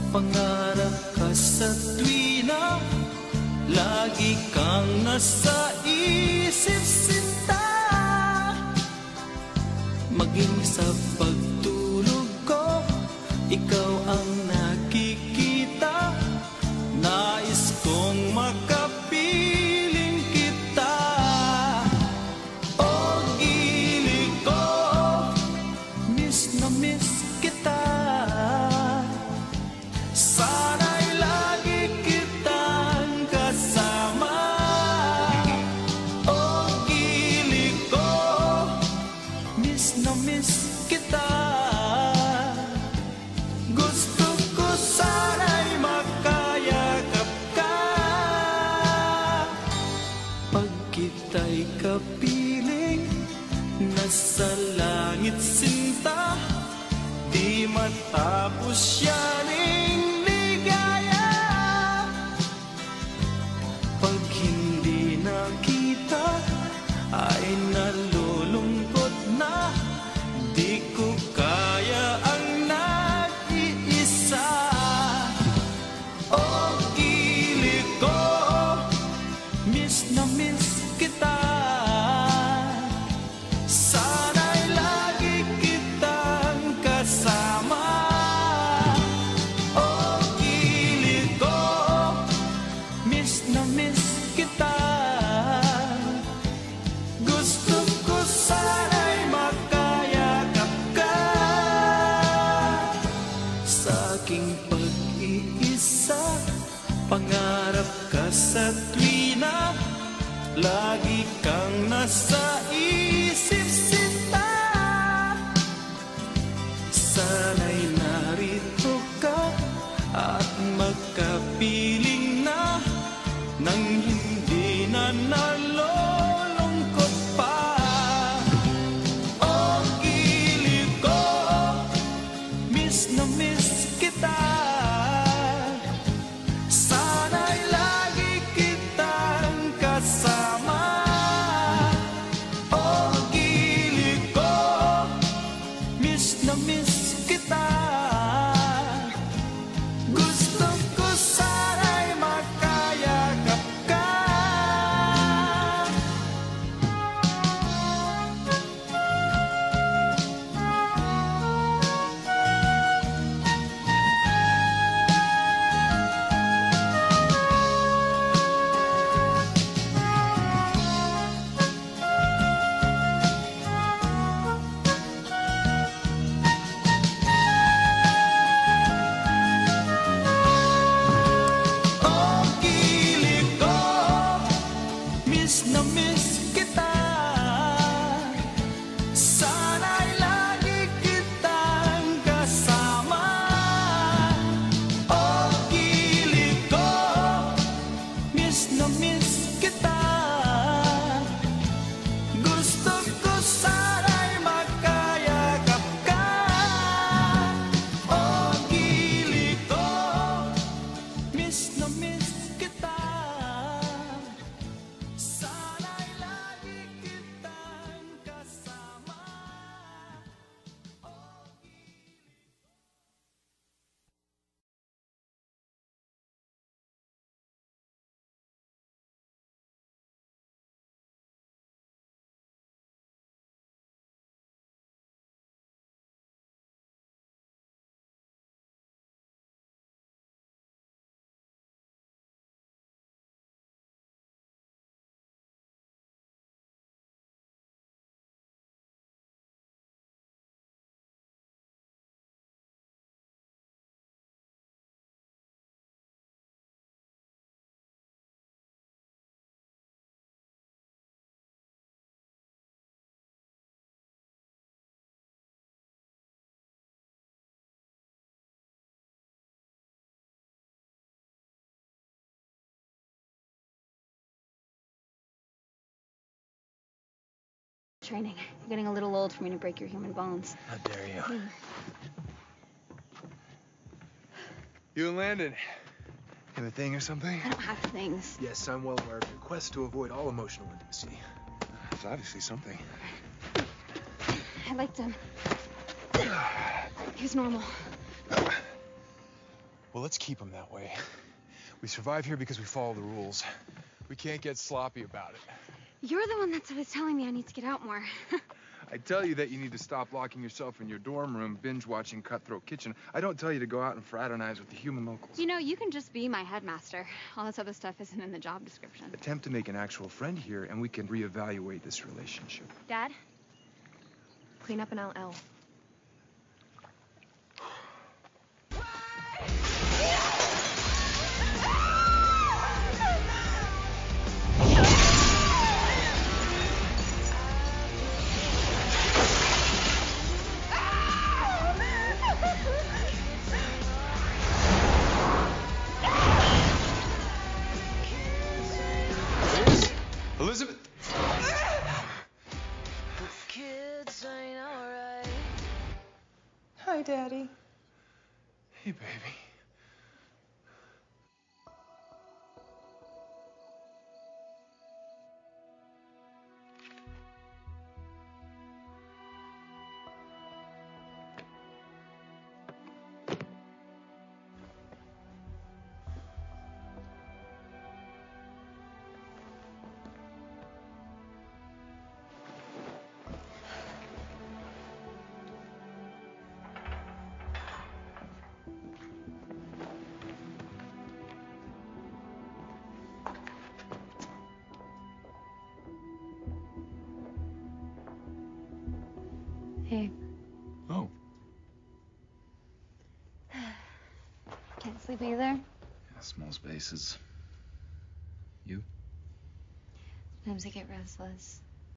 Pangarap ka sa tuwina, lagi kang nasa isip sinta. Maging sa pagtulog ko, ikaw ang nakikita. Nais kong makapiling kita. O gili ko, miss na miss kita. Sana'y lagi kitang kasama. O gili ko, miss na miss kita. Gusto ko sana'y makayakap ka. Pag kita'y kapiling, nasa langit sinta. Di matapos yaning ligaya. Pag hindi nakita, ay nalulungkot na. Di ko kaya ang nag-iisa. O gili ko, miss na miss kita. Sana'y lagi kitang kasama. O gili ko, miss na miss kita. Gusto ko sana'y makayakap ka. Sa aking pag-iisa, pangarap ka sa tuwina, lagi kang nasa isip sinta. Sana'y narito ka at magkapiling na, nang hindi na nalulungkot pa. O gili ko, miss na miss kita. Sana'y lagi kitang kasama. O gili ko, miss na miss kita. Gusto ko sana'y makayakap ka. O gili ko, miss na miss kita. Sana'y lagi kitang kasama. O gili ko, miss na miss kita. Gusto ko sana'y makayakap ka. O gili ko, miss na miss kita. Sana'y lagi kitang kasama. Training. You're getting a little old for me to break your human bones. How dare you? You and Landon have a thing or something? I don't have things. Yes, I'm well aware of your quest to avoid all emotional intimacy. It's obviously something. I liked him. He was normal. Well, let's keep them that way. We survive here because we follow the rules. We can't get sloppy about it. You're the one that's always telling me I need to get out more. I tell you that you need to stop locking yourself in your dorm room, binge-watching Cutthroat Kitchen. I don't tell you to go out and fraternize with the human locals. You know, you can just be my headmaster. All this other stuff isn't in the job description. Attempt to make an actual friend here, and we can reevaluate this relationship. Dad? Clean up an LL. Elizabeth! Kids ain't alright. Hi, Daddy. Hey, baby. Hey. Oh. Can't sleep either? Yeah, small spaces. You? Sometimes I get restless.